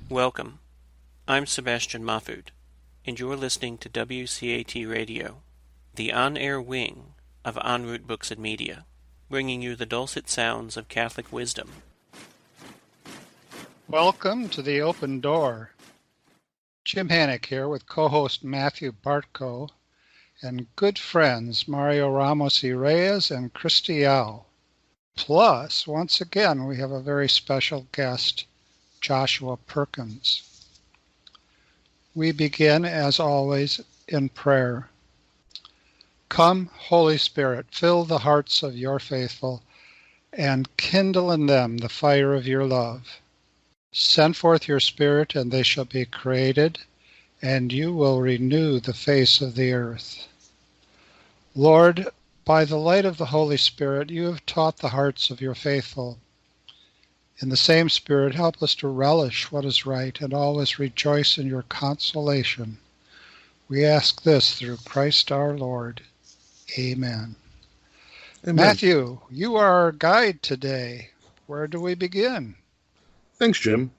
Welcome. I'm Sebastian Mahfood, and you're listening to WCAT Radio, the on-air wing of En Route Books and Media, bringing you the dulcet sounds of Catholic wisdom. Welcome to The Open Door. Jim Hannick here with co-host Matthew Bartko and good friends Mario Ramos y Reyes and Christy Yao. Plus, once again, we have a very special guest, Joshua Perkins. We begin, as always, in prayer. Come, Holy Spirit, fill the hearts of your faithful and kindle in them the fire of your love. Send forth your Spirit, and they shall be created, and you will renew the face of the earth. Lord, by the light of the Holy Spirit, you have taught the hearts of your faithful. In the same Spirit, help us to relish what is right and always rejoice in your consolation. We ask this through Christ our Lord. Amen. Amen. Matthew, you are our guide today. Where do we begin? Thanks, Jim.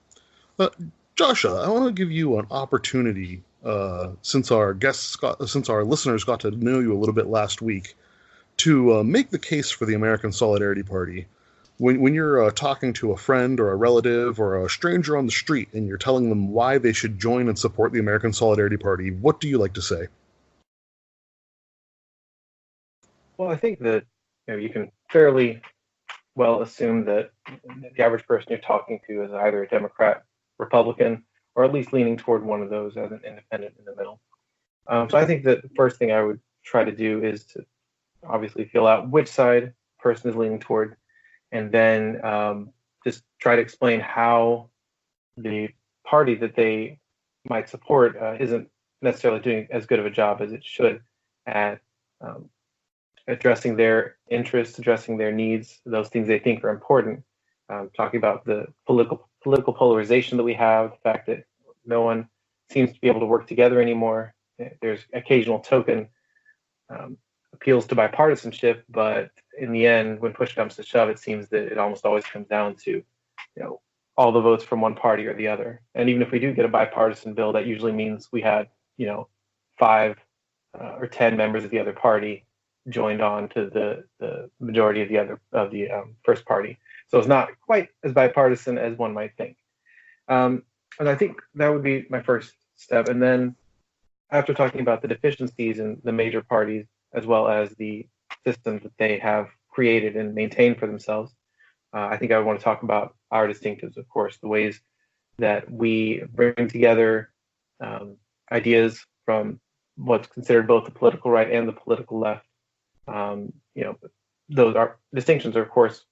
Joshua, I want to give you an opportunity, since our listeners got to know you a little bit last week, to make the case for the American Solidarity Party. When you're talking to a friend or a relative or a stranger on the street and you're telling them why they should join and support the American Solidarity Party, what do you like to say? Well, I think that you can fairly well assume that the average person you're talking to is either a Democrat, Republican, or at least leaning toward one of those as an independent in the middle. So I think that the first thing I would try to do is to obviously feel out which side the person is leaning toward, and then just try to explain how the party that they might support isn't necessarily doing as good of a job as it should at addressing their interests, addressing their needs, those things they think are important. Talking about the political polarization that we have, the fact that no one seems to be able to work together anymore. There's occasional token appeals to bipartisanship, but in the end, when push comes to shove, it seems that it almost always comes down to, all the votes from one party or the other. And even if we do get a bipartisan bill, that usually means we had, 5 or 10 members of the other party joined on to the majority of the first party. So it's not quite as bipartisan as one might think. And I think that would be my first step. And then after talking about the deficiencies in the major parties, as well as the systems that they have created and maintained for themselves, I think I want to talk about our distinctives, of course, the ways that we bring together ideas from what's considered both the political right and the political left. Those distinctions are, of course,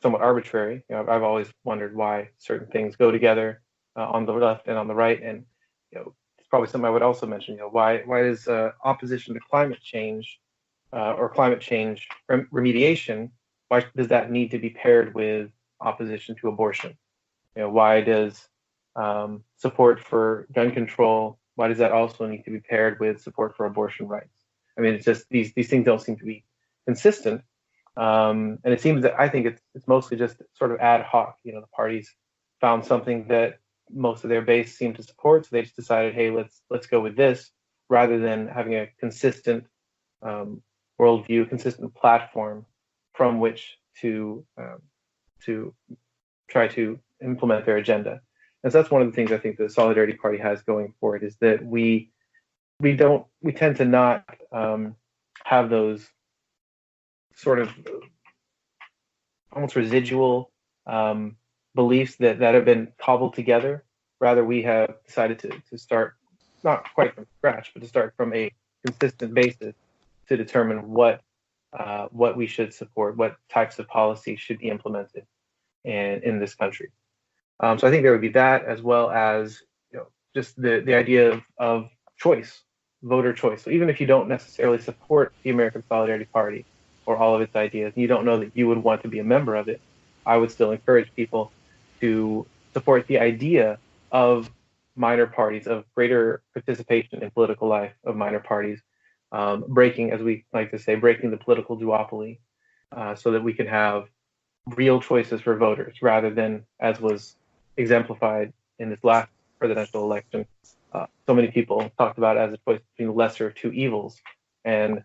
somewhat arbitrary. I've always wondered why certain things go together on the left and on the right, and it's probably something I would also mention. Why is opposition to climate change or climate change remediation? Why does that need to be paired with opposition to abortion? Why does support for gun control? Why does that also need to be paired with support for abortion rights? I mean, it's just these things don't seem to be consistent, and it seems that I think it's mostly just sort of ad hoc. The parties found something that most of their base seemed to support, so they just decided, hey, let's go with this, rather than having a consistent worldview, consistent platform from which to try to implement their agenda. And so that's one of the things I think the Solidarity Party has going for it, is that we tend to not have those sort of almost residual beliefs that have been cobbled together. Rather, we have decided to start not quite from scratch, but to start from a consistent basis to determine what we should support, what types of policies should be implemented in this country. So I think there would be that, as well as just the idea of choice, voter choice. So even if you don't necessarily support the American Solidarity Party, or all of its ideas, and you don't know that you would want to be a member of it, I would still encourage people to support the idea of minor parties, of greater participation in political life of minor parties, breaking, as we like to say, breaking the political duopoly, so that we can have real choices for voters rather than, as was exemplified in this last presidential election, so many people talked about it as a choice between the lesser of two evils, and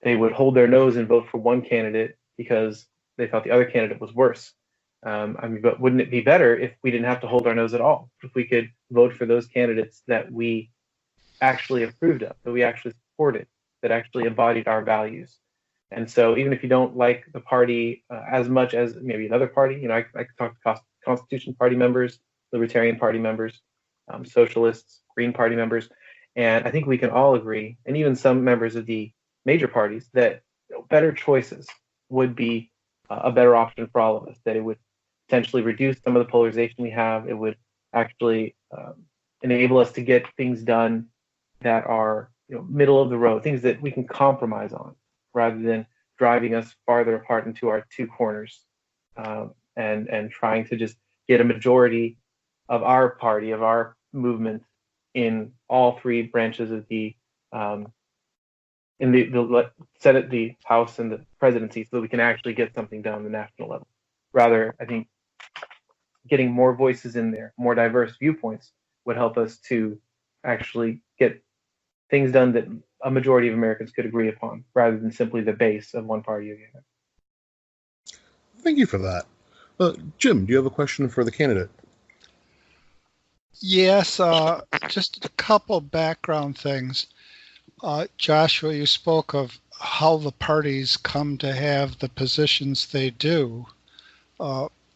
they would hold their nose and vote for one candidate because they thought the other candidate was worse. But wouldn't it be better if we didn't have to hold our nose at all? If we could vote for those candidates that we actually approved of, that we actually supported, that actually embodied our values. And so, even if you don't like the party as much as maybe another party, I could talk to Constitution Party members, Libertarian Party members, socialists, Green Party members, and I think we can all agree, and even some members of the major parties, that better choices would be a better option for all of us. That it would potentially reduce some of the polarization we have. It would actually enable us to get things done that are middle of the road, things that we can compromise on, rather than driving us farther apart into our two corners, and trying to just get a majority of our party, of our movement, in all three branches of the in the Senate, the House, and the presidency, so that we can actually get something done on the national level. Rather, I think getting more voices in there, more diverse viewpoints, would help us to actually get things done that a majority of Americans could agree upon, rather than simply the base of one party or the other. Thank you for that. Jim, do you have a question for the candidate? Yes, just a couple background things. Joshua, you spoke of how the parties come to have the positions they do.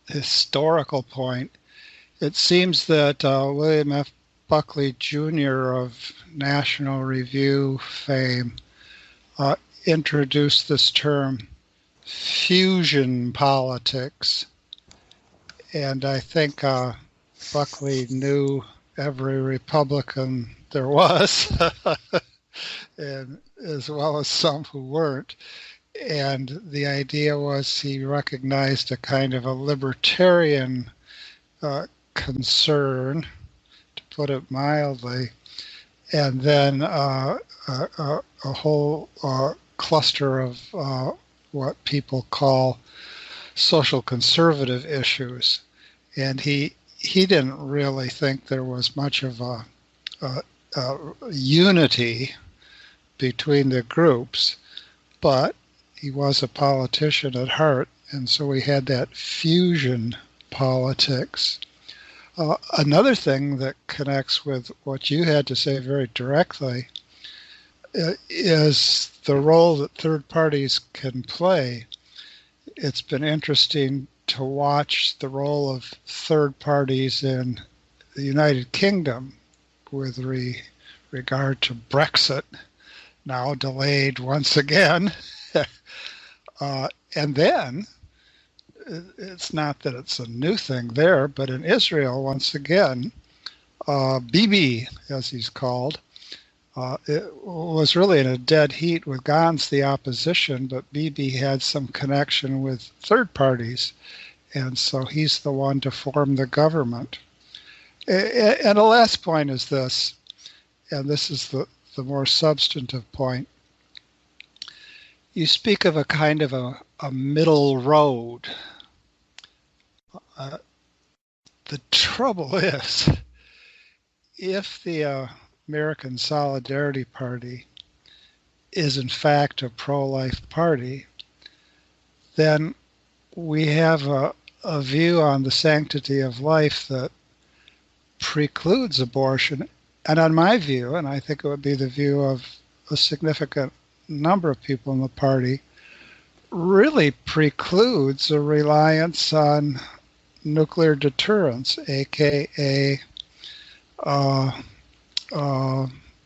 Historical point. It seems that William F. Buckley Jr. of National Review fame introduced this term fusion politics. And I think Buckley knew every Republican there was, and as well as some who weren't. And the idea was he recognized a kind of a libertarian concern, to put it mildly, and then a whole cluster of what people call social conservative issues. And he didn't really think there was much of a unity between the groups, but he was a politician at heart, and so we had that fusion politics. Another thing that connects with what you had to say very directly is the role that third parties can play. It's been interesting to watch the role of third parties in the United Kingdom with regard to Brexit, now delayed once again. And then, it's not that it's a new thing there, but in Israel, once again, Bibi, as he's called, it was really in a dead heat with Gantz, the opposition, but Bibi had some connection with third parties, and so he's the one to form the government. And the last point is this, and this is the more substantive point. You speak of a kind of a middle road. The trouble is, if the American Solidarity Party is in fact a pro-life party, then we have a view on the sanctity of life that precludes abortion. And on my view, and I think it would be the view of a significant number of people in the party, really precludes a reliance on nuclear deterrence, aka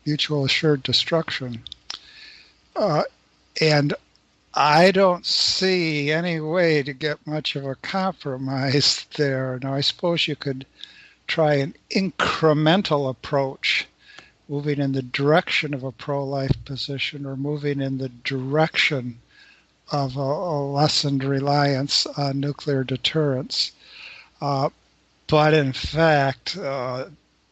mutual assured destruction. And I don't see any way to get much of a compromise there. Now, I suppose you could try an incremental approach, moving in the direction of a pro-life position or moving in the direction of a lessened reliance on nuclear deterrence. But in fact,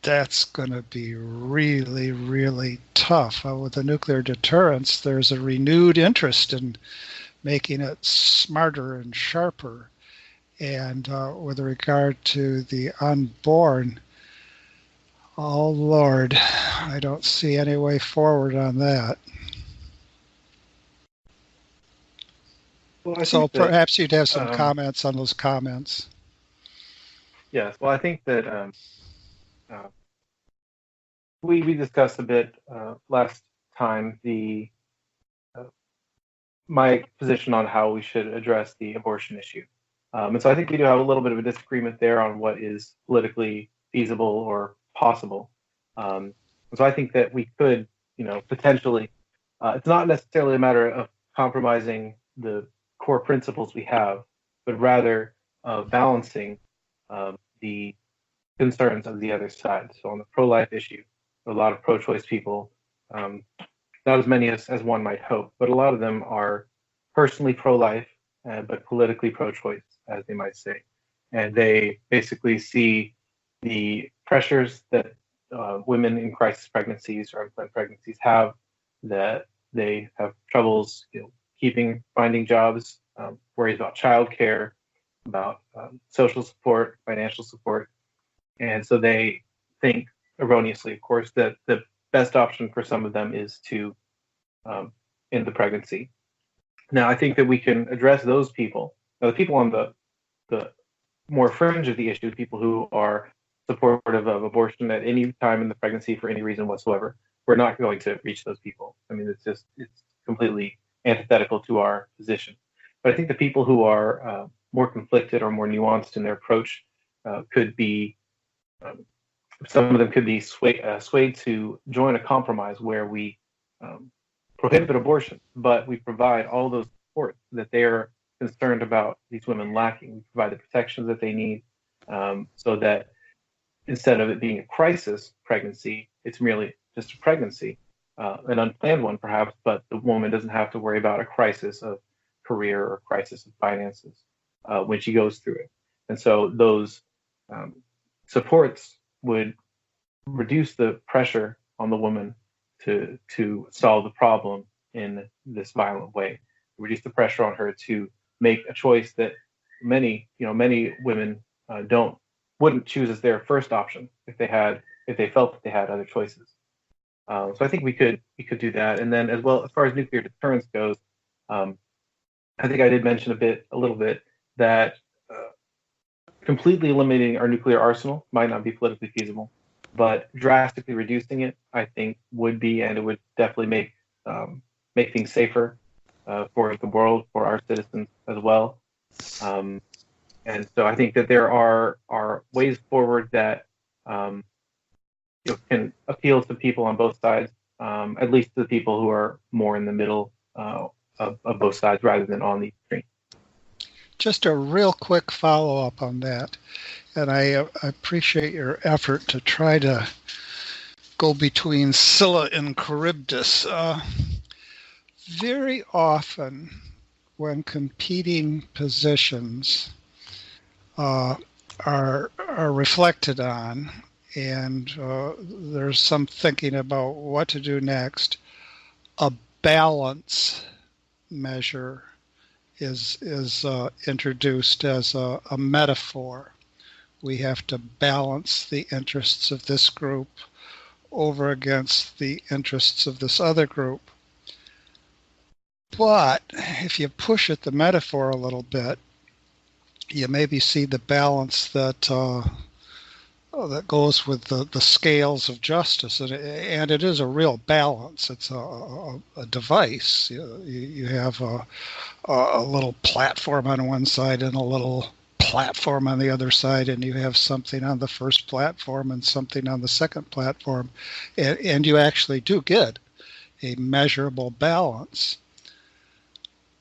that's going to be really, really tough. With the nuclear deterrence, there's a renewed interest in making it smarter and sharper. And with regard to the unborn, oh Lord, I don't see any way forward on that. Well, So that, perhaps you'd have some comments on those comments. Yes. Well, I think that we discussed a bit last time my position on how we should address the abortion issue. And so I think we do have a little bit of a disagreement there on what is politically feasible or possible. And so I think that we could, potentially, it's not necessarily a matter of compromising the core principles we have, but rather balancing the concerns of the other side. So on the pro-life issue, a lot of pro-choice people, not as many as one might hope, but a lot of them are personally pro-life, but politically pro-choice, as they might say. And they basically see the pressures that women in crisis pregnancies or unplanned pregnancies have, that they have troubles finding jobs, worries about childcare, about social support, financial support. And so they think erroneously, of course, that the best option for some of them is to end the pregnancy. Now, I think that we can address those people. Now, the people on the more fringe of the issue, people who are supportive of abortion at any time in the pregnancy for any reason whatsoever, we're not going to reach those people. I mean, it's completely antithetical to our position. But I think the people who are more conflicted or more nuanced in their approach could be, some of them could be swayed to join a compromise where we prohibit abortion, but we provide all those supports that they're concerned about these women lacking. We provide the protections that they need, so that instead of it being a crisis pregnancy, it's merely just a pregnancy, an unplanned one perhaps, but the woman doesn't have to worry about a crisis of career or crisis of finances when she goes through it. And so those supports would reduce the pressure on the woman to solve the problem in this violent way, reduce the pressure on her to make a choice that many women wouldn't choose as their first option if they felt that they had other choices. So I think we could do that. And then as far as nuclear deterrence goes, I think I did mention a little bit that completely eliminating our nuclear arsenal might not be politically feasible, but drastically reducing it, I think, would be, and it would definitely make things safer for the world, for our citizens as well. And so I think that there are ways forward that can appeal to people on both sides, at least to the people who are more in the middle of both sides rather than on the extreme. Just a real quick follow-up on that, and I appreciate your effort to try to go between Scylla and Charybdis. Very often, when competing positions are reflected on, and there's some thinking about what to do next, a balance measure is introduced as a metaphor. We have to balance the interests of this group over against the interests of this other group. But if you push at the metaphor a little bit, you maybe see the balance that goes with the scales of justice, and it is a real balance. It's a device. You have a little platform on one side and a little platform on the other side, and you have something on the first platform and something on the second platform, and you actually do get a measurable balance.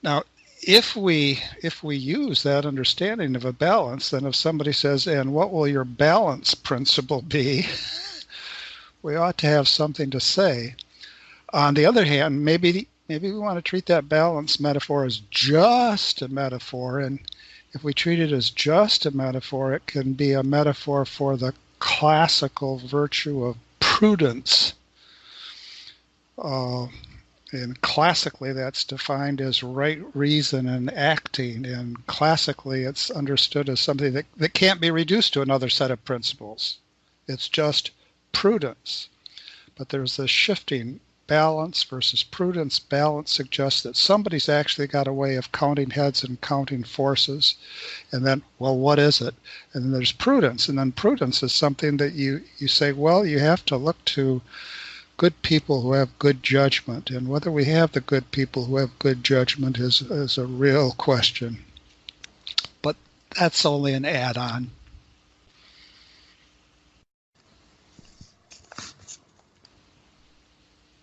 Now, if we use that understanding of a balance, then if somebody says, and what will your balance principle be, we ought to have something to say. On the other hand, maybe maybe we want to treat that balance metaphor as just a metaphor. And if we treat it as just a metaphor, it can be a metaphor for the classical virtue of prudence. And classically, that's defined as right reason and acting. And classically, it's understood as something that can't be reduced to another set of principles. It's just prudence. But there's this shifting balance versus prudence. Balance suggests that somebody's actually got a way of counting heads and counting forces. And then, well, what is it? And then there's prudence. And then prudence is something that you say, well, you have to look to good people who have good judgment. And whether we have the good people who have good judgment is a real question. But that's only an add-on.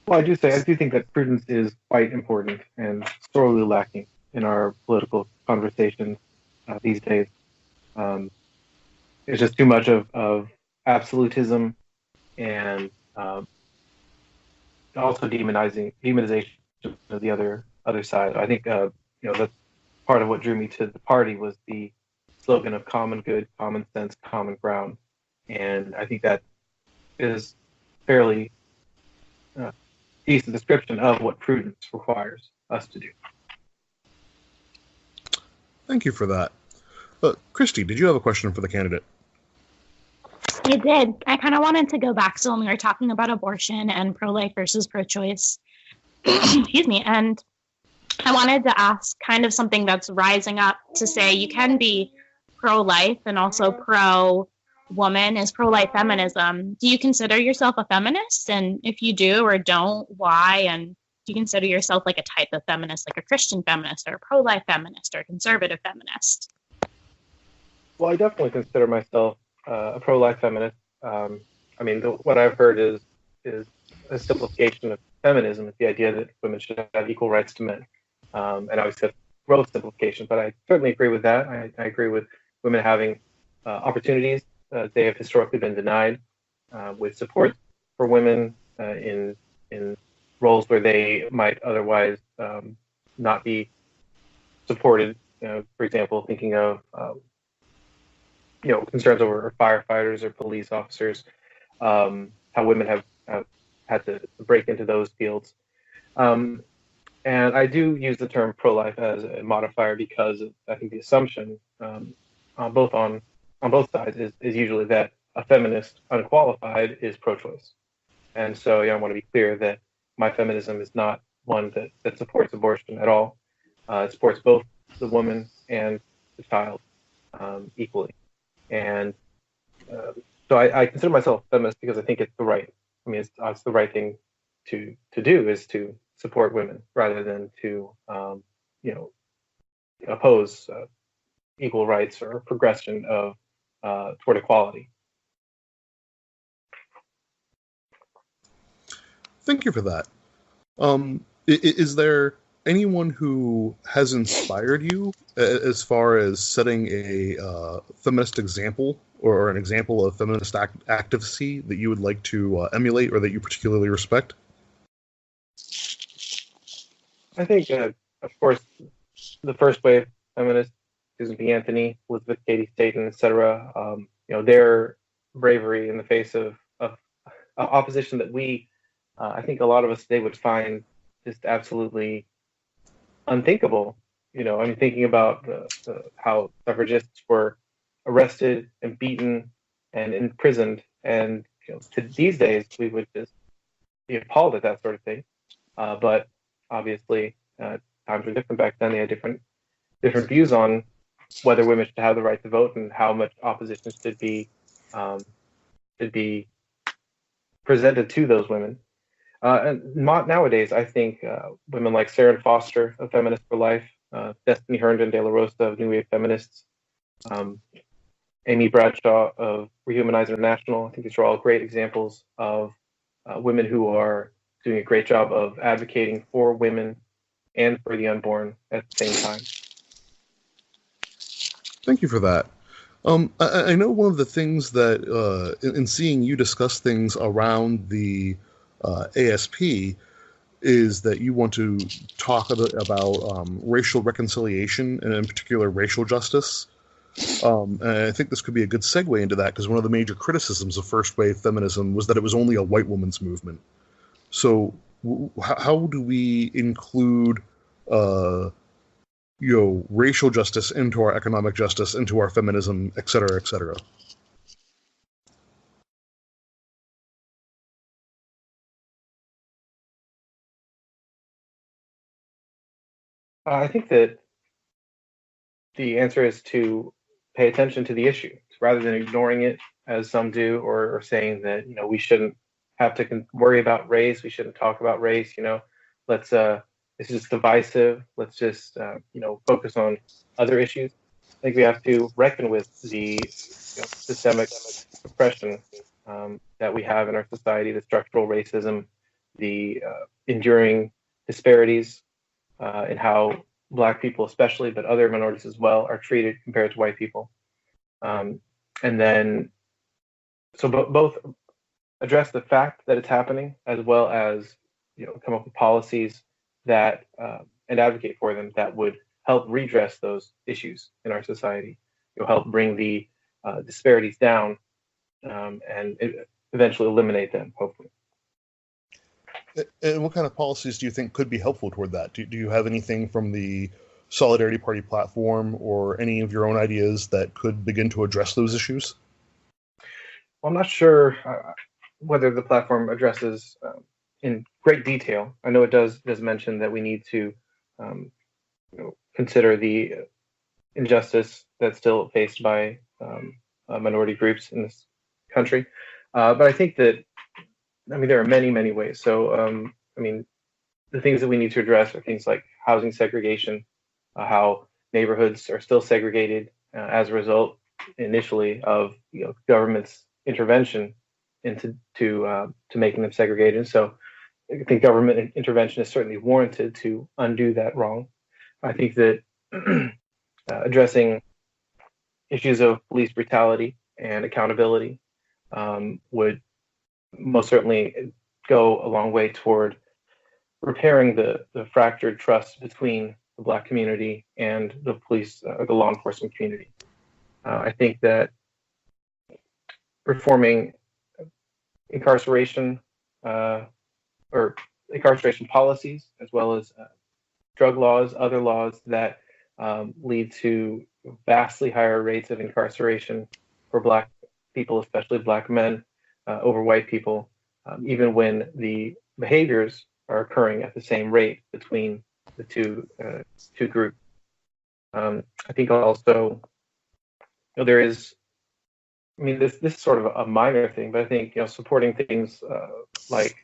Well, I do think that prudence is quite important and sorely lacking in our political conversations these days. There's just too much of absolutism and also demonization of the other side. I think that's part of what drew me to the party was the slogan of common good, common sense, common ground, and I think that is fairly decent description of what prudence requires us to do. Thank you for that. Christy, did you have a question for the candidate? I did. I kind of wanted to go back. So when we were talking about abortion and pro-life versus pro-choice, excuse me, and I wanted to ask kind of something that's rising up to say you can be pro-life and also pro-woman is pro-life feminism. Do you consider yourself a feminist? And if you do or don't, why? And do you consider yourself like a type of feminist, like a Christian feminist or a pro-life feminist or a conservative feminist? Well, I definitely consider myself a pro-life feminist. What I've heard is a simplification of feminism. It's the idea that women should have equal rights to men. And obviously that's gross simplification, but I certainly agree with that. I agree with women having opportunities they have historically been denied, with support for women in roles where they might otherwise not be supported. For example, thinking of concerns over firefighters or police officers, how women have had to break into those fields. And I do use the term pro-life as a modifier because I think the assumption on both sides is usually that a feminist unqualified is pro-choice. And so I want to be clear that my feminism is not one that supports abortion at all. It supports both the woman and the child equally. And so I consider myself a feminist because I think it's it's the right thing to do is to support women rather than to oppose equal rights or progression of toward equality. Thank you for that. Is there anyone who has inspired you as far as setting a feminist example or an example of feminist activism that you would like to emulate or that you particularly respect? I think, of course, the first wave feminists, Susan B. Anthony, Elizabeth Cady Stanton, etc. Their bravery in the face of opposition that I think a lot of us today would find just absolutely unthinkable. Thinking about how suffragists were arrested and beaten and imprisoned, and to these days we would just be appalled at that sort of thing. But obviously, times were different back then. They had different views on whether women should have the right to vote and how much opposition should be presented to those women. And nowadays, I think women like Sarah Foster of Feminists for Life, Destiny Herndon de la Rosa of New Wave Feminists, Amy Bradshaw of Rehumanize International. I think these are all great examples of women who are doing a great job of advocating for women and for the unborn at the same time. Thank you for that. I know one of the things that, in seeing you discuss things around the ASP, is that you want to talk about racial reconciliation and in particular racial justice. And I think this could be a good segue into that because one of the major criticisms of first wave feminism was that it was only a white woman's movement. So how do we include racial justice into our economic justice, into our feminism, et cetera, et cetera? I think that the answer is to pay attention to the issue rather than ignoring it as some do, or saying that we shouldn't have to worry about race, we shouldn't talk about race. Let's it's just divisive. Let's just focus on other issues. I think we have to reckon with the systemic oppression that we have in our society, the structural racism, the enduring disparities in how Black people especially, but other minorities as well, are treated compared to white people. And then, so both address the fact that it's happening, as well as come up with policies that and advocate for them that would help redress those issues in our society. Help bring the disparities down and eventually eliminate them, hopefully. And what kind of policies do you think could be helpful toward that? Do you have anything from the Solidarity Party platform or any of your own ideas that could begin to address those issues? Well, I'm not sure whether the platform addresses in great detail. I know it does mention that we need to consider the injustice that's still faced by minority groups in this country. But I think that there are many, many ways. So, the things that we need to address are things like housing segregation, how neighborhoods are still segregated as a result, initially, of government's intervention into to making them segregated. So, I think government intervention is certainly warranted to undo that wrong. I think that addressing issues of police brutality and accountability would most certainly go a long way toward repairing the fractured trust between the Black community and the police, the law enforcement community. I think that reforming incarceration or incarceration policies, as well as drug laws, other laws that lead to vastly higher rates of incarceration for Black people, especially Black men, over white people, even when the behaviors are occurring at the same rate between the two groups. I think also there is, this is sort of a minor thing, but I think supporting things like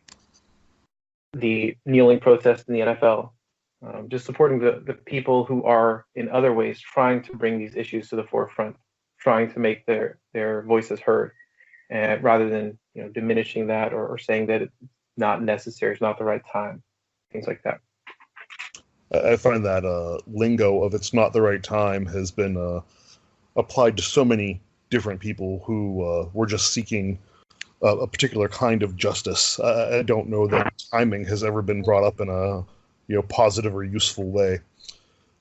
the kneeling protest in the NFL, just supporting the people who are in other ways trying to bring these issues to the forefront, trying to make their voices heard. And rather than diminishing that or saying that it's not necessary, it's not the right time, things like that. I find that lingo of "it's not the right time" has been applied to so many different people who were just seeking a particular kind of justice. I don't know that timing has ever been brought up in a positive or useful way.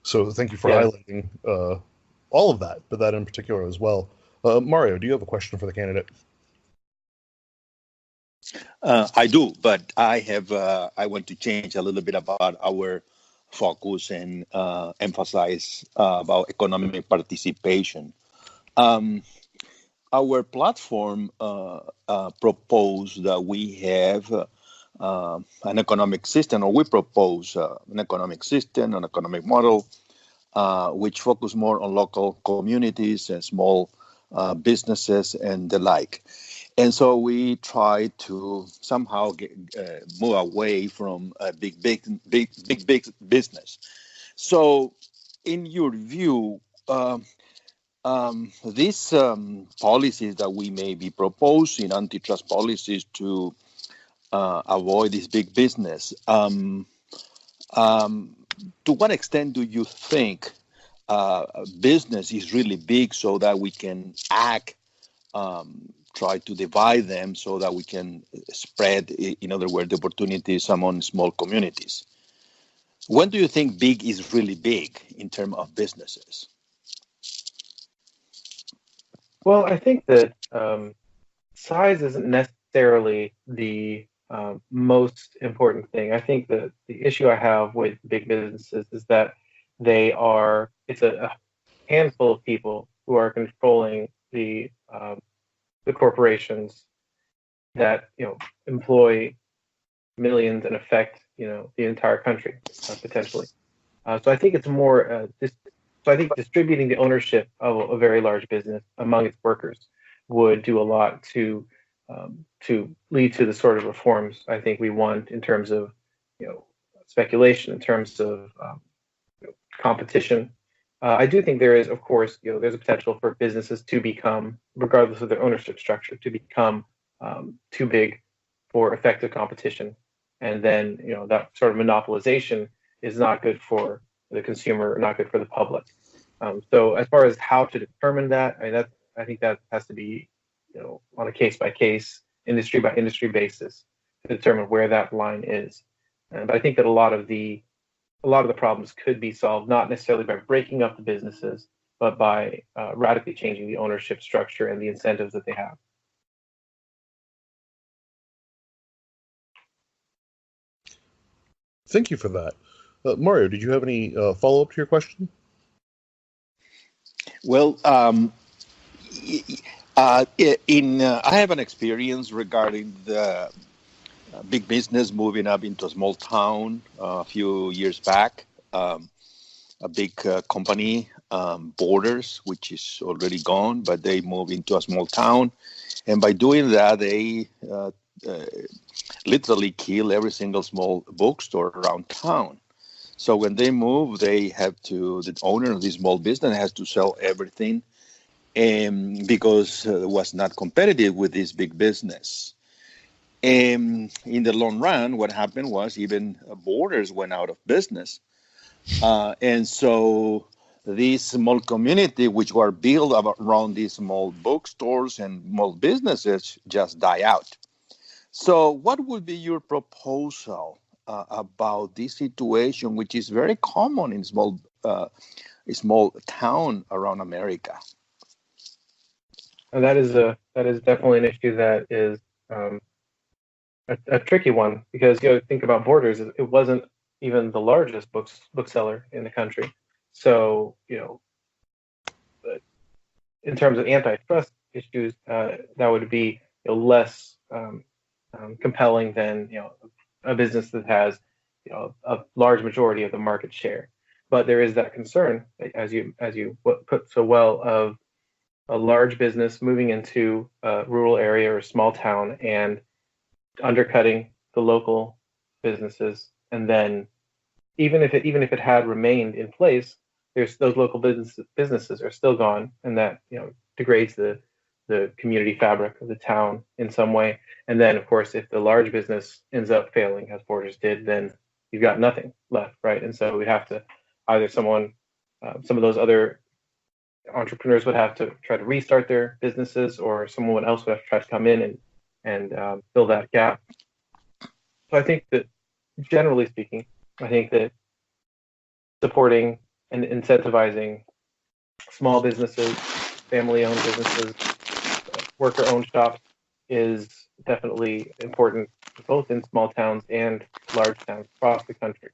So thank you for highlighting all of that, but that in particular as well. Mario, do you have a question for the candidate? I do, but I want to change a little bit about our focus and emphasize about economic participation. Our platform proposed that we have an economic system, or we propose an economic system, an economic model, which focus more on local communities and small businesses and the like. And so we try to somehow move away from big business. So, in your view, these policies that we may be proposing, antitrust policies to avoid this big business, to what extent do you think business is really big so that we can act try to divide them so that we can spread, in other words, the opportunities among small communities. When do you think big is really big in terms of businesses? Well, I think that size isn't necessarily the most important thing. I think that the issue I have with big businesses is that it's a handful of people who are controlling the corporations that employ millions and affect the entire country potentially. So I think it's more so I think distributing the ownership of a very large business among its workers would do a lot to lead to the sort of reforms I think we want in terms of speculation, in terms of competition. I do think there is, of course, there's a potential for businesses to become, regardless of their ownership structure, to become too big for effective competition, and then that sort of monopolization is not good for the consumer, not good for the public. So as far as how to determine that, I think that has to be on a case by case, industry by industry basis to determine where that line is. But I think that a lot of the problems could be solved not necessarily by breaking up the businesses, but by radically changing the ownership structure and the incentives that they have. Thank you for that. Mario, did you have any follow-up to your question? Well, I have an experience regarding the big business moving up into a small town a few years back. A big company, Borders, which is already gone, but they moved into a small town. And by doing that, they literally kill every single small bookstore around town. So when they move, the owner of this small business has to sell everything because it was not competitive with this big business. In the long run, what happened was even Borders went out of business. And so these small community, which were built around these small bookstores and small businesses, just die out. So what would be your proposal about this situation, which is very common in small town around America? And that is definitely an issue that is a tricky one, because think about Borders. It wasn't even the largest bookseller in the country. So in terms of antitrust issues, that would be less compelling than a business that has a large majority of the market share. But there is that concern, as you put so well, of a large business moving into a rural area or a small town and undercutting the local businesses, and then even if it had remained in place, there's those local businesses are still gone, and that degrades the community fabric of the town in some way. And then, of course, if the large business ends up failing, as Borders did, then you've got nothing left, right? And so we'd have to either some of those other entrepreneurs would have to try to restart their businesses, or someone else would have to try to come in and fill that gap. So I think that, generally speaking, I think that supporting and incentivizing small businesses, family-owned businesses, worker-owned shops is definitely important, both in small towns and large towns across the country.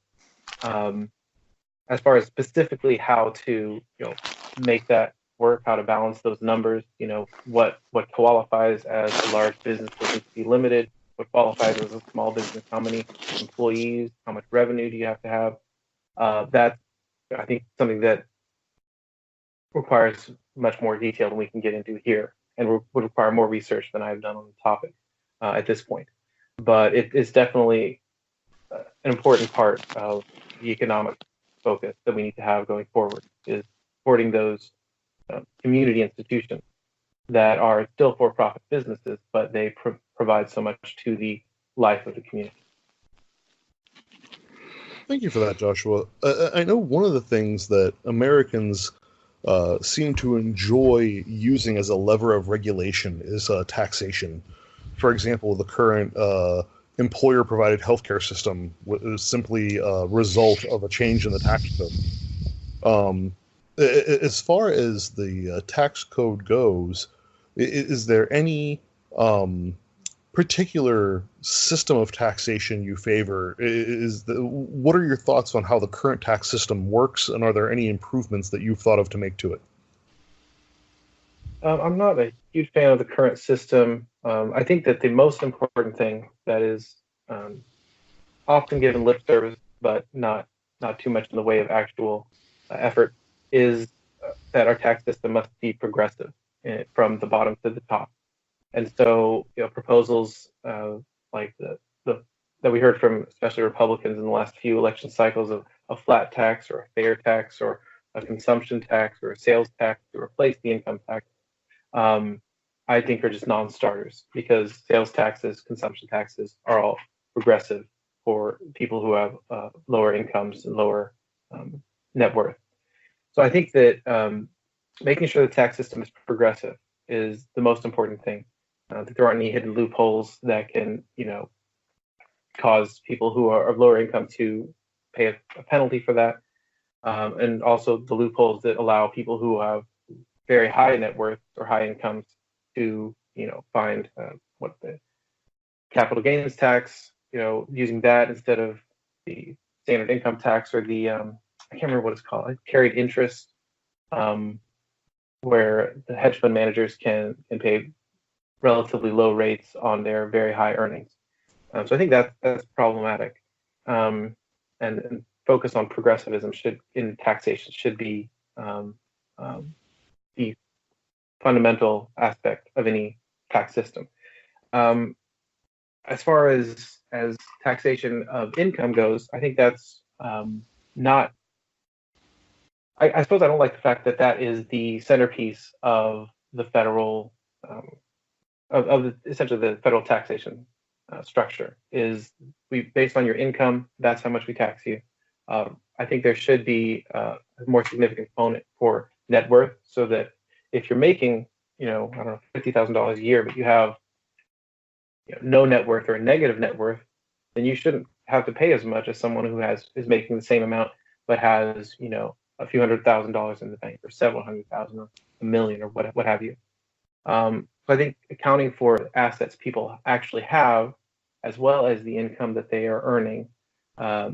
As far as specifically how to make that work, how to balance those numbers, what qualifies as a large business needs to be limited, what qualifies as a small business, how many employees, how much revenue do you have to have? That's, I think, something that requires much more detail than we can get into here, and would require more research than I've done on the topic at this point. But it is definitely an important part of the economic focus that we need to have going forward, is supporting those community institutions that are still for-profit businesses, but they provide so much to the life of the community. Thank you for that, Joshua. I know one of the things that Americans seem to enjoy using as a lever of regulation is taxation. For example, the current employer-provided healthcare system is simply a result of a change in the tax code. As far as the tax code goes, is there any particular system of taxation you favor? What are your thoughts on how the current tax system works, and are there any improvements that you've thought of to make to it? I'm not a huge fan of the current system. I think that the most important thing that is often given lip service, but not too much in the way of actual effort, is that our tax system must be progressive from the bottom to the top. And so, proposals like the that we heard from especially Republicans in the last few election cycles of a flat tax or a fair tax or a consumption tax or a sales tax to replace the income tax, I think are just non-starters, because sales taxes, consumption taxes are all progressive for people who have lower incomes and lower net worth. So I think that making sure the tax system is progressive is the most important thing. That there aren't any hidden loopholes that can, cause people who are of lower income to pay a penalty for that, and also the loopholes that allow people who have very high net worth or high incomes to, find what the capital gains tax, using that instead of the standard income tax, or the I can't remember what it's called, carried interest, where the hedge fund managers can pay relatively low rates on their very high earnings. So I think that's problematic. And focus on progressivism in taxation should be the fundamental aspect of any tax system. As far as taxation of income goes, I think that's not. I suppose I don't like the fact that is the centerpiece of the federal essentially the federal taxation structure. Is based on your income, that's how much we tax you. I think there should be a more significant component for net worth, so that if you're making, I don't know, $50,000 a year, but you have no net worth or a negative net worth, then you shouldn't have to pay as much as someone who is making the same amount but has, a few $100,000 in the bank, or several $100,000, or $1 million, or what have you. So I think accounting for assets people actually have, as well as the income that they are earning,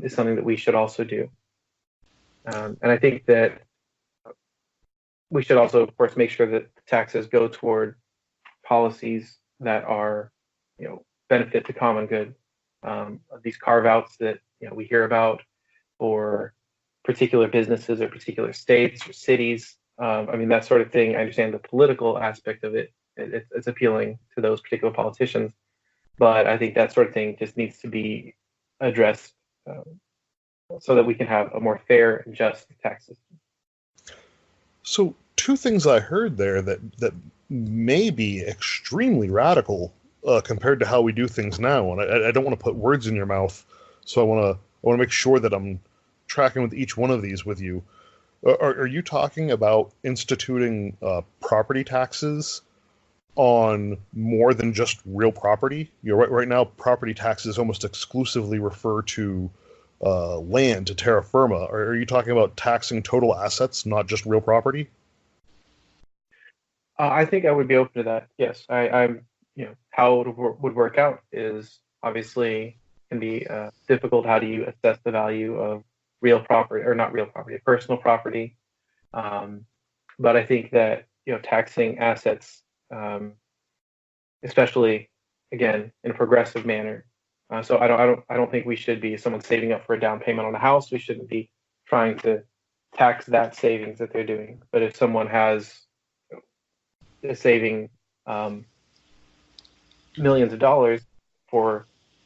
is something that we should also do. And I think that we should also, of course, make sure that taxes go toward policies that are, benefit the common good. These carve-outs that we hear about for particular businesses or particular states or cities. That sort of thing. I understand the political aspect of it. It's appealing to those particular politicians, but I think that sort of thing just needs to be addressed so that we can have a more fair and just tax system. So, two things I heard there that may be extremely radical compared to how we do things now, and I don't want to put words in your mouth, so I want to make sure that I'm tracking with each one of these with you. Are you talking about instituting property taxes on more than just real property? Right now, property taxes almost exclusively refer to land, to terra firma. Are you talking about taxing total assets, not just real property? I think I would be open to that. Yes, I'm. How it would work out is obviously can be difficult. How do you assess the value of real property, or not real property, personal property? But I think that taxing assets, especially again in a progressive manner. So I don't think we should be, if someone's saving up for a down payment on a house, we shouldn't be trying to tax that savings that they're doing. But if someone is saving millions of dollars for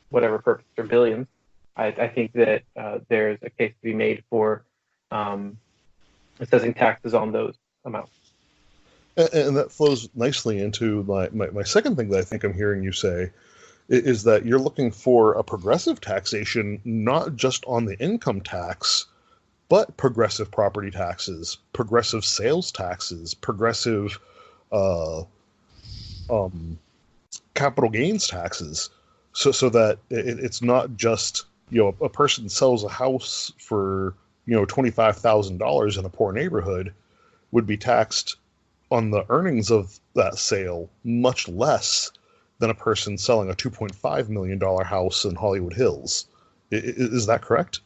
whatever purpose, or billions, I think that there's a case to be made for assessing taxes on those amounts. And that flows nicely into my second thing that I think I'm hearing you say, is that you're looking for a progressive taxation, not just on the income tax, but progressive property taxes, progressive sales taxes, progressive capital gains taxes, so that it's not just, a person sells a house for $25,000 in a poor neighborhood would be taxed on the earnings of that sale much less than a person selling a $2.5 million house in Hollywood Hills. Is that correct?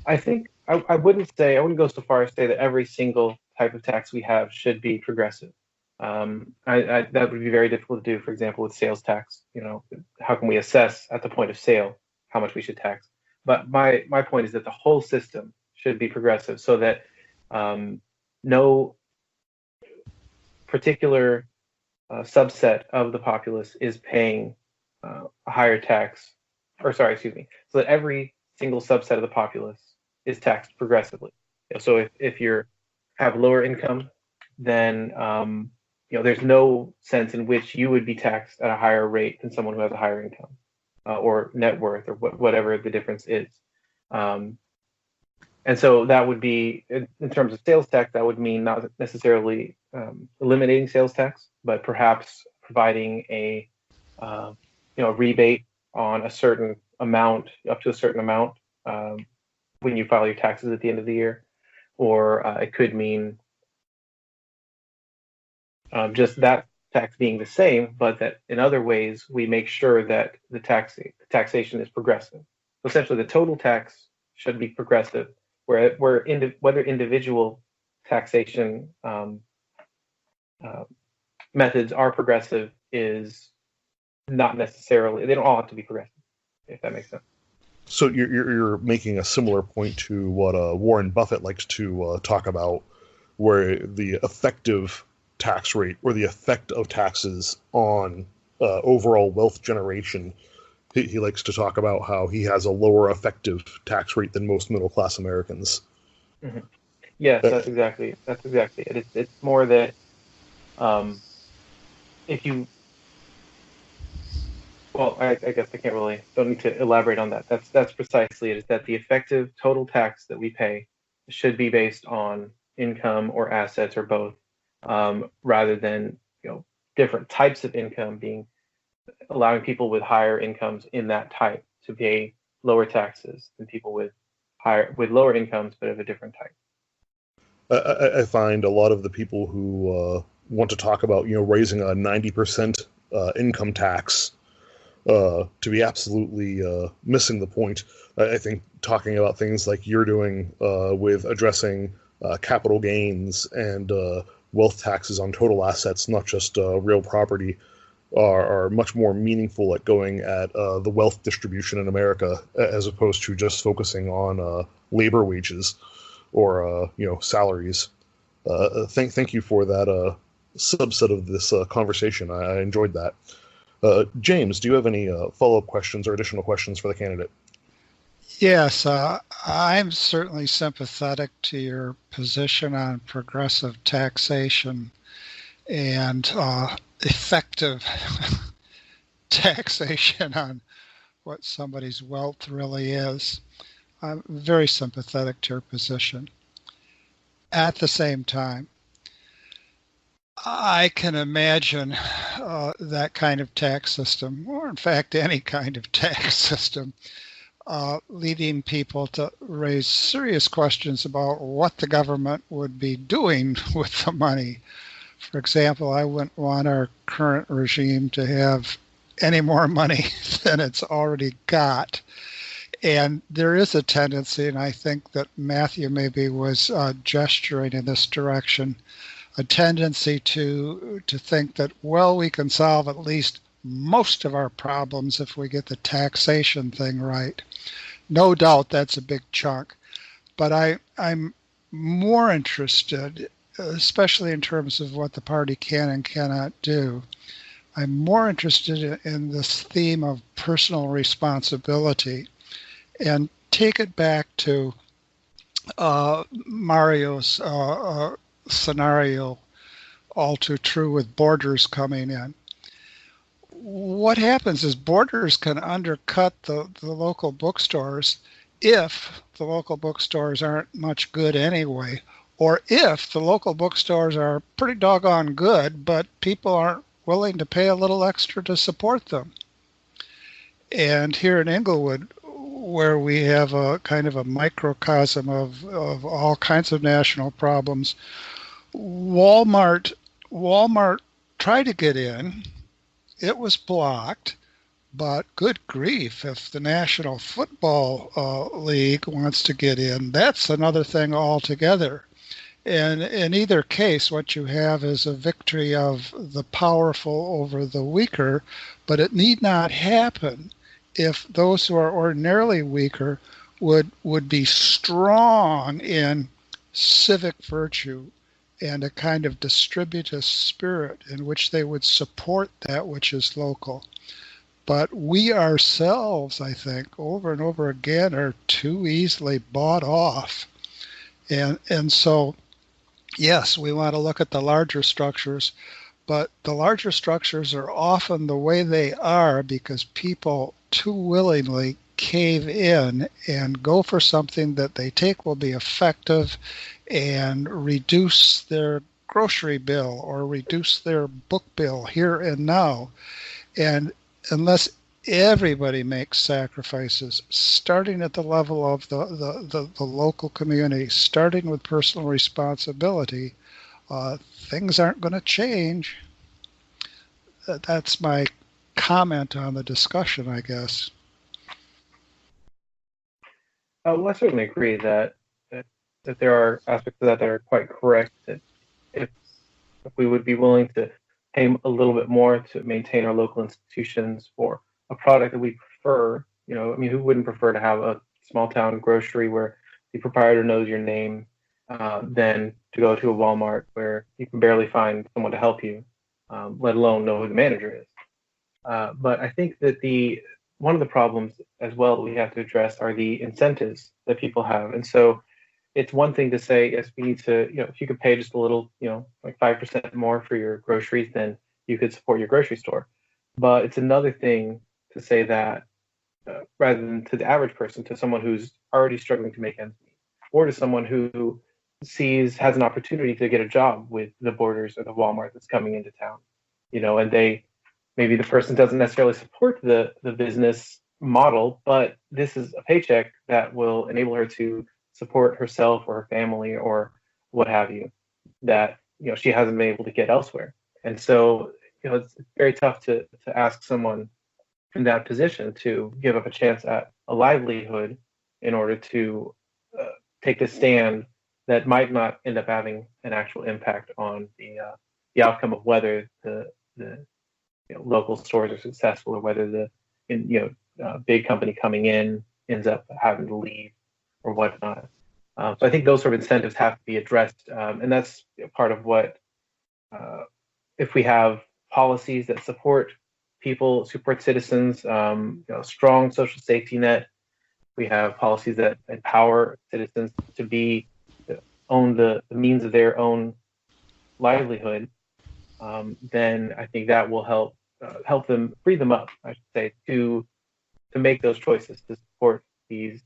I think I wouldn't go so far as to say that every single type of tax we have should be progressive. That would be very difficult to do, for example, with sales tax. How can we assess at the point of sale how much we should tax? But my point is that the whole system should be progressive, so that no particular subset of the populace is paying a higher tax, so that every single subset of the populace is taxed progressively. So if you have lower income, then there's no sense in which you would be taxed at a higher rate than someone who has a higher income or net worth or whatever the difference is. And so that would be, in terms of sales tax, that would mean not necessarily eliminating sales tax, but perhaps providing a rebate on a certain amount, up to a certain amount, when you file your taxes at the end of the year. Or it could mean just that tax being the same, but that in other ways we make sure that the taxation is progressive. So essentially, the total tax should be progressive, whether individual taxation methods are progressive is not necessarily. They don't all have to be progressive, if that makes sense. So you're making a similar point to what Warren Buffett likes to talk about, where the effective tax rate or the effect of taxes on overall wealth generation. He likes to talk about how he has a lower effective tax rate than most middle class Americans. Mm-hmm. Yes, that's exactly it. It's more that if you, well, I guess don't need to elaborate on that. That's precisely it. Is that the effective total tax that we pay should be based on income or assets or both, rather than different types of income allowing people with higher incomes in that type to pay lower taxes than people with lower incomes but of a different type. I find a lot of the people who want to talk about raising a 90% income tax to be absolutely missing the point. I think talking about things like you're doing with addressing capital gains and wealth taxes on total assets, not just real property, are much more meaningful at going at the wealth distribution in America, as opposed to just focusing on labor wages or salaries. Thank you for that subset of this conversation. I enjoyed that. James, do you have any follow-up questions or additional questions for the candidate? Yes, I'm certainly sympathetic to your position on progressive taxation and effective taxation on what somebody's wealth really is. I'm very sympathetic to your position. At the same time, I can imagine that kind of tax system, or in fact any kind of tax system, leading people to raise serious questions about what the government would be doing with the money. For example, I wouldn't want our current regime to have any more money than it's already got. And there is a tendency, and I think that Matthew maybe was gesturing in this direction, a tendency to think that, well, we can solve at least most of our problems if we get the taxation thing right. No doubt that's a big chunk. But I'm more interested, especially in terms of what the party can and cannot do, I'm more interested in this theme of personal responsibility and take it back to Mario's scenario, all too true with Borders coming in. What happens is Borders can undercut the local bookstores if the local bookstores aren't much good anyway, or if the local bookstores are pretty doggone good, but people aren't willing to pay a little extra to support them. And here in Inglewood, where we have a kind of a microcosm of all kinds of national problems, Walmart tried to get in. It was blocked. But good grief, if the National Football League wants to get in, that's another thing altogether. And in either case, what you have is a victory of the powerful over the weaker, but it need not happen if those who are ordinarily weaker would be strong in civic virtue and a kind of distributive spirit in which they would support that which is local. But we ourselves, I think, over and over again, are too easily bought off. And so, yes, we want to look at the larger structures, but the larger structures are often the way they are because people too willingly cave in and go for something that they take will be effective and reduce their grocery bill or reduce their book bill here and now. And unless everybody makes sacrifices, starting at the level of the local community, starting with personal responsibility, things aren't going to change. That's my comment on the discussion, I guess. Well, I certainly agree that there are aspects of that are quite correct. That if we would be willing to pay a little bit more to maintain our local institutions for a product that we prefer, who wouldn't prefer to have a small town grocery where the proprietor knows your name than to go to a Walmart where you can barely find someone to help you, let alone know who the manager is. But I think that one of the problems as well that we have to address are the incentives that people have. And so it's one thing to say, yes, we need to, if you could pay just a little, like 5% more for your groceries, then you could support your grocery store. But it's another thing to say that rather than to the average person, to someone who's already struggling to make ends meet, or to someone who has an opportunity to get a job with the Borders or the Walmart that's coming into town, and maybe the person doesn't necessarily support the business model, but this is a paycheck that will enable her to support herself or her family or what have you, that she hasn't been able to get elsewhere. And so it's very tough to ask someone in that position to give up a chance at a livelihood in order to take a stand that might not end up having an actual impact on the outcome of whether the local stores are successful or whether the big company coming in ends up having to leave or whatnot. So I think those sort of incentives have to be addressed, and that's part of what if we have policies that support people, support citizens, strong social safety net. We have policies that empower citizens to own the means of their own livelihood. Then I think that will help them, free them up, I should say, to make those choices, to support these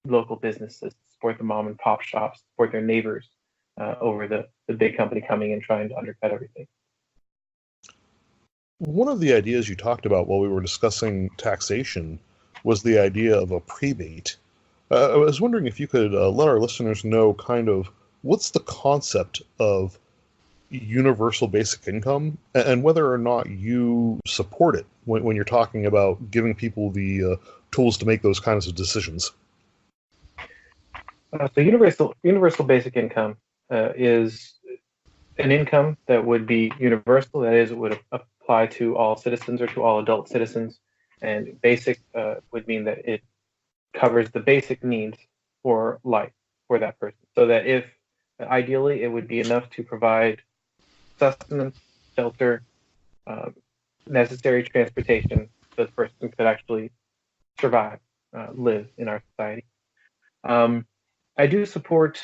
local businesses, support the mom and pop shops, support their neighbors over the big company coming and trying to undercut everything. One of the ideas you talked about while we were discussing taxation was the idea of a prebate. I was wondering if you could let our listeners know kind of what's the concept of universal basic income and whether or not you support it when you're talking about giving people the tools to make those kinds of decisions. So universal basic income is an income that would be universal. That is, it would apply to all citizens or to all adult citizens. And basic would mean that it covers the basic needs for life for that person. So that if ideally it would be enough to provide sustenance, shelter, necessary transportation, so the person could actually survive, live in our society. I do support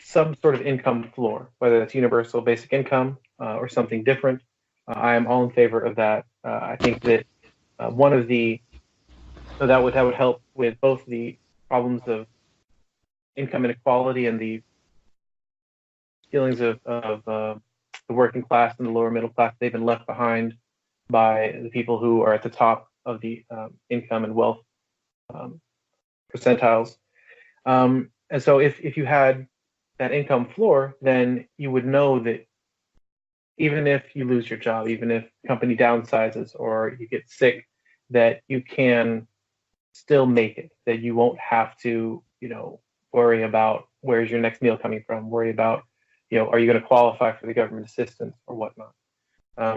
some sort of income floor, whether that's universal basic income or something different. I am all in favor of that. I think that that would help with both the problems of income inequality and the feelings of the working class and the lower middle class. They've been left behind by the people who are at the top of the income and wealth percentiles. And so if you had that income floor, then you would know that even if you lose your job, even if the company downsizes or you get sick, that you can still make it, that you won't have to, worry about where's your next meal coming from, worry about, are you going to qualify for the government assistance or whatnot.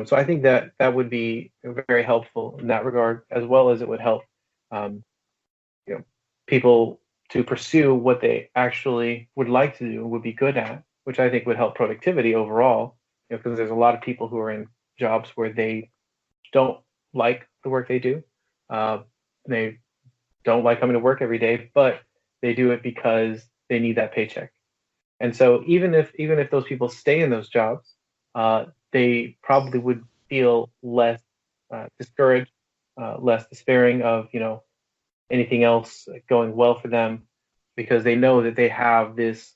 So I think that would be very helpful in that regard, as well as it would help, people to pursue what they actually would like to do and would be good at, which I think would help productivity overall, because there's a lot of people who are in jobs where they don't like the work they do. They don't like coming to work every day, but they do it because they need that paycheck. And so even if those people stay in those jobs, they probably would feel less discouraged, less despairing of anything else going well for them, because they know that they have this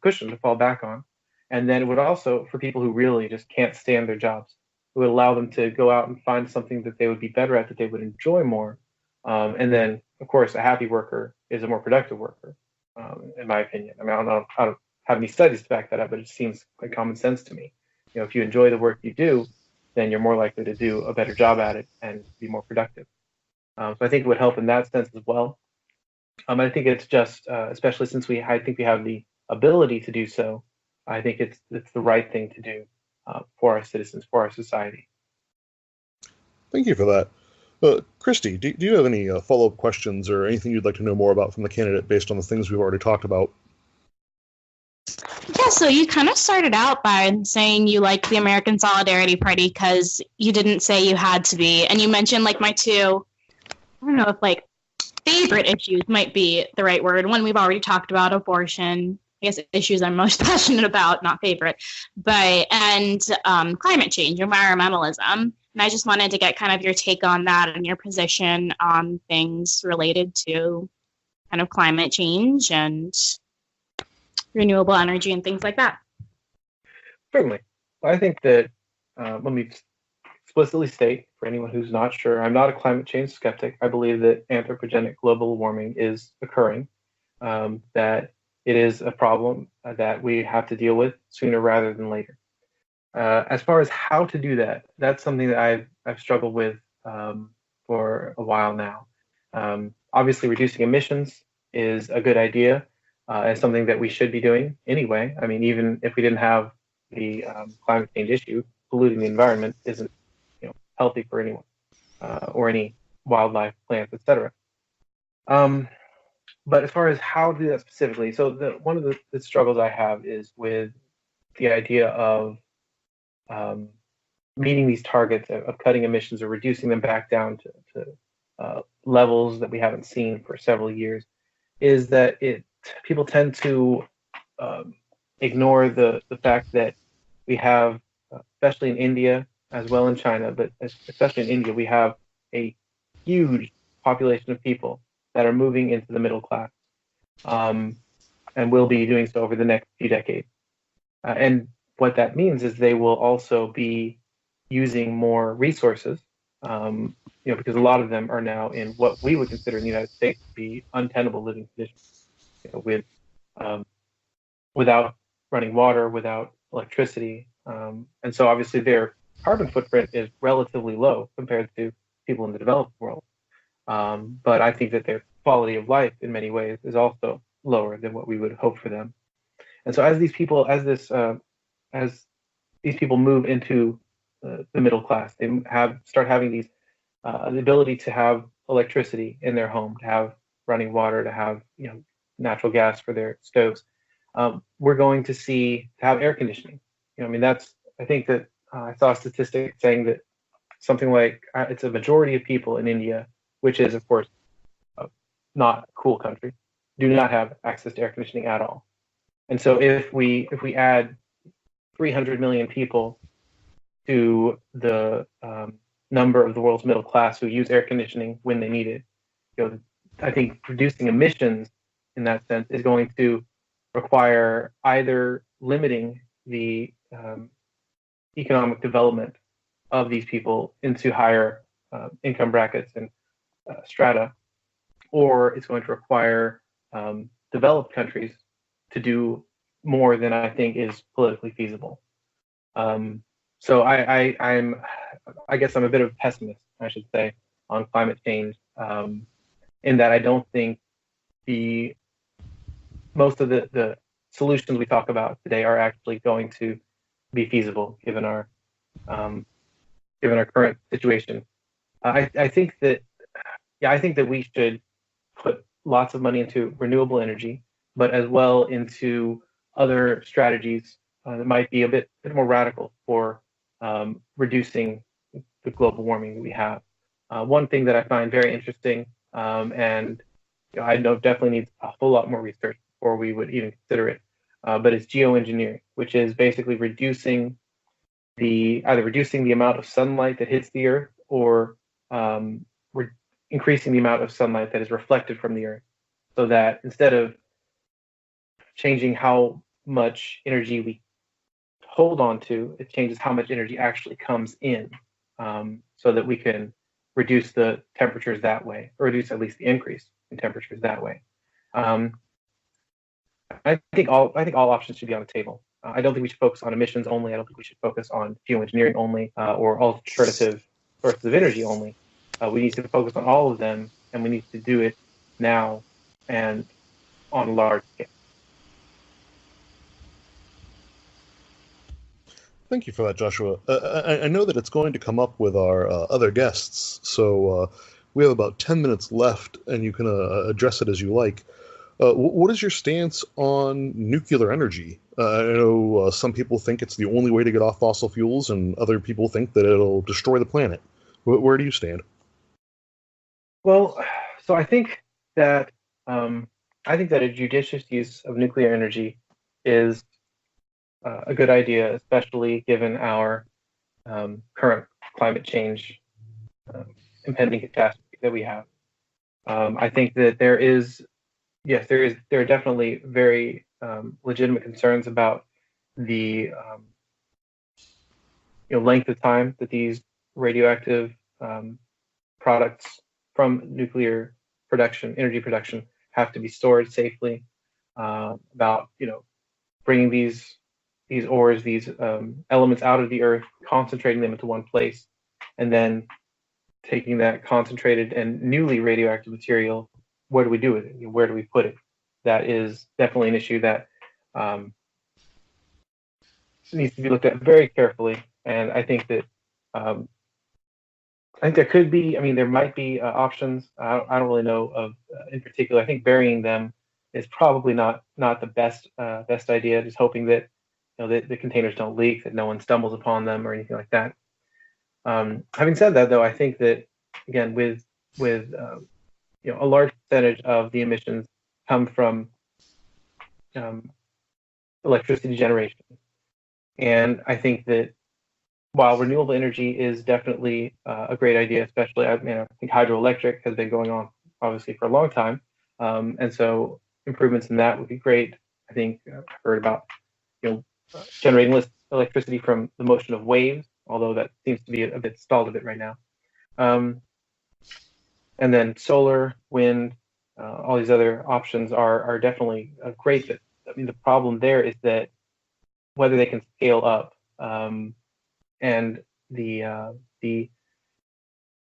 cushion to fall back on. And then it would also, for people who really just can't stand their jobs, it would allow them to go out and find something that they would be better at, that they would enjoy more. And then, of course, a happy worker is a more productive worker, in my opinion. I mean, I don't have any studies to back that up, but it seems like common sense to me. If you enjoy the work you do, then you're more likely to do a better job at it and be more productive. So I think it would help in that sense as well. I think it's just, especially since I think we have the ability to do so, I think it's the right thing to do for our citizens, for our society. Thank you for that. Christy, do you have any follow-up questions or anything you'd like to know more about from the candidate based on the things we've already talked about? Yeah, so you kind of started out by saying you liked the American Solidarity Party because you didn't say you had to be. And you mentioned my two, I don't know if favorite issues might be the right word. One we've already talked about, abortion. I guess issues I'm most passionate about, not favorite, and climate change, environmentalism. And I just wanted to get kind of your take on that and your position on things related to kind of climate change and renewable energy and things like that. Certainly. I think that let me explicitly state, for anyone who's not sure, I'm not a climate change skeptic. I believe that anthropogenic global warming is occurring, that it is a problem that we have to deal with sooner rather than later. As far as how to do that, that's something that I've struggled with for a while now. Obviously, reducing emissions is a good idea. It's something that we should be doing anyway. I mean, even if we didn't have the climate change issue, polluting the environment isn't healthy for anyone or any wildlife, plants, etc. But as far as how to do that specifically, so one of the struggles I have is with the idea of meeting these targets of cutting emissions or reducing them back down to levels that we haven't seen for several years, is that people tend to ignore the fact that we have, especially in India as well in China, but especially in India, we have a huge population of people that are moving into the middle class, and will be doing so over the next few decades. And what that means is they will also be using more resources, because a lot of them are now in what we would consider in the United States to be untenable living conditions, without running water, without electricity, and so obviously their carbon footprint is relatively low compared to people in the developed world. But I think that their quality of life in many ways is also lower than what we would hope for them. And so as these people move into the middle class, they start having these the ability to have electricity in their home, to have running water, to have natural gas for their stoves. We're going to have air conditioning. I think that I saw a statistic saying that something like it's a majority of people in India, which is of course not a cool country, do not have access to air conditioning at all. And so if we add 300 million people to the number of the world's middle class who use air conditioning when they need it, I think reducing emissions in that sense is going to require either limiting the economic development of these people into higher income brackets and strata, or it's going to require developed countries to do more than I think is politically feasible. So I guess I'm a bit of a pessimist, I should say, on climate change, in that I don't think most of the solutions we talk about today are actually going to be feasible given our current situation. I think that I think that we should put lots of money into renewable energy, but as well into other strategies that might be a bit more radical for reducing the global warming that we have. One thing that I find very interesting, and I know definitely needs a whole lot more research before we would even consider it, but it's geoengineering, which is basically either reducing the amount of sunlight that hits the earth, or increasing the amount of sunlight that is reflected from the earth, so that instead of changing how much energy we hold on to, it changes how much energy actually comes in, so that we can reduce the temperatures that way, or reduce at least the increase in temperatures that way. I think all options should be on the table. I don't think we should focus on emissions only. I don't think we should focus on geoengineering only, or alternative sources of energy only. We need to focus on all of them, and we need to do it now and on a large scale. Thank you for that, Joshua. I know that it's going to come up with our other guests, so we have about 10 minutes left, and you can address it as you like. What is your stance on nuclear energy? I know some people think it's the only way to get off fossil fuels, and other people think that it'll destroy the planet. Where do you stand? Well, so I think that a judicious use of nuclear energy is a good idea, especially given our current climate change impending catastrophe that we have. I think that there are definitely very legitimate concerns about the length of time that these radioactive products from nuclear energy production, have to be stored safely. About bringing these ores, these elements out of the earth, concentrating them into one place, and then taking that concentrated and newly radioactive material. What do we do with it? Where do we put it? That is definitely an issue that needs to be looked at very carefully. And I think that there could be. I mean, there might be options. I don't really know of in particular. I think burying them is probably not the best idea. Just hoping that the containers don't leak, that no one stumbles upon them or anything like that. Having said that, though, I think that again, with a large percentage of the emissions come from electricity generation, and I think that while renewable energy is definitely a great idea, especially I think hydroelectric has been going on obviously for a long time, and so improvements in that would be great. I think I've heard about generating electricity from the motion of waves, although that seems to be a bit stalled a bit right now. And then solar, wind, all these other options are definitely great. But I mean, the problem there is that whether they can scale up, and the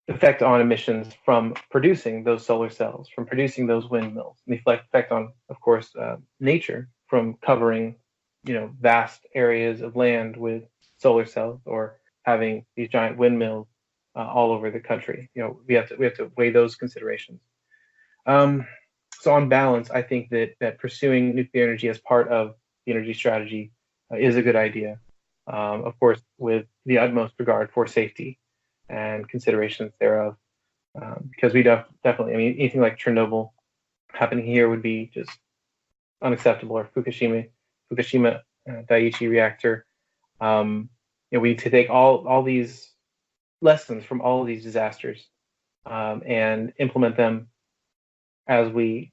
effect on emissions from producing those solar cells, from producing those windmills, and the effect on, of course, nature from covering vast areas of land with solar cells, or having these giant windmills all over the country. We have to weigh those considerations. So on balance, I think that pursuing nuclear energy as part of the energy strategy is a good idea. Of course, with the utmost regard for safety and considerations thereof, because we definitely, I mean, anything like Chernobyl happening here would be just unacceptable, or Fukushima Daiichi reactor. We need to take all these lessons from all of these disasters and implement them as we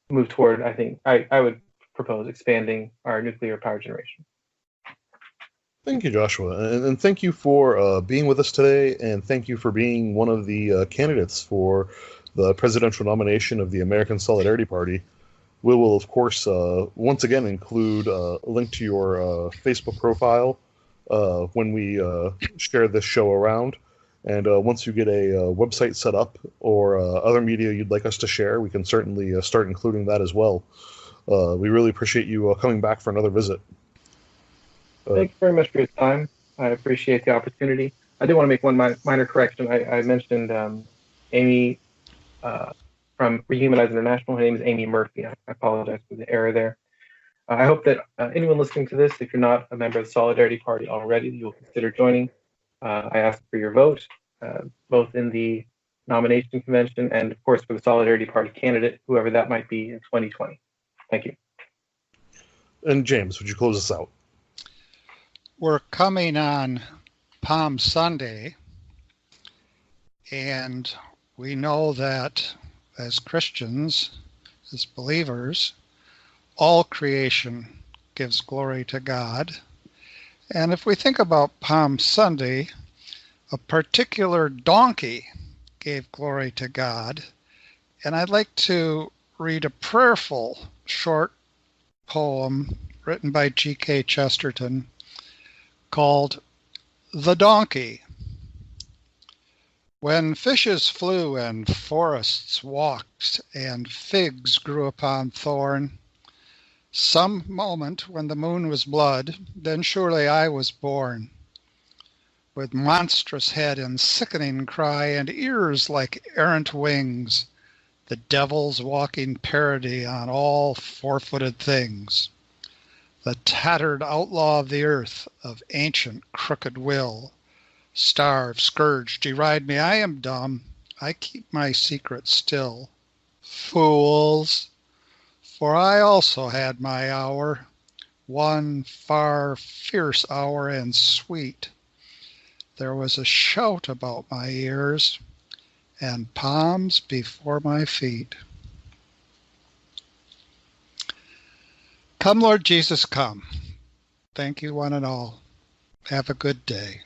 move toward, I think, I would propose expanding our nuclear power generation. Thank you, Joshua, and thank you for being with us today, and thank you for being one of the candidates for the presidential nomination of the American Solidarity Party. We will, of course, once again include a link to your Facebook profile when we share this show around. And once you get a website set up or other media you'd like us to share, we can certainly start including that as well. We really appreciate you coming back for another visit. Thank you very much for your time. I appreciate the opportunity. I do want to make one minor correction. I mentioned Amy from Rehumanize International. Her name is Amy Murphy. I apologize for the error there. I hope that anyone listening to this, if you're not a member of the Solidarity Party already, you'll consider joining. I ask for your vote, both in the nomination convention and, of course, for the Solidarity Party candidate, whoever that might be in 2020. Thank you. And James, would you close us out? We're coming on Palm Sunday, and we know that as Christians, as believers, all creation gives glory to God. And if we think about Palm Sunday, a particular donkey gave glory to God. And I'd like to read a prayerful short poem written by G.K. Chesterton called The Donkey. When fishes flew and forests walked and figs grew upon thorn, some moment when the moon was blood, then surely I was born. With monstrous head and sickening cry and ears like errant wings, the devil's walking parody on all four-footed things. The tattered outlaw of the earth, of ancient crooked will, starve, scourge, deride me, I am dumb, I keep my secret still. Fools! For I also had my hour, one far fierce hour and sweet. There was a shout about my ears and palms before my feet. Come, Lord Jesus, come. Thank you, one and all. Have a good day.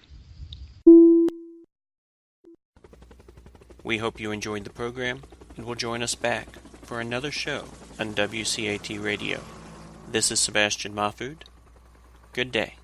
We hope you enjoyed the program and will join us back for another show on WCAT Radio. This is Sebastian Mahfood. Good day.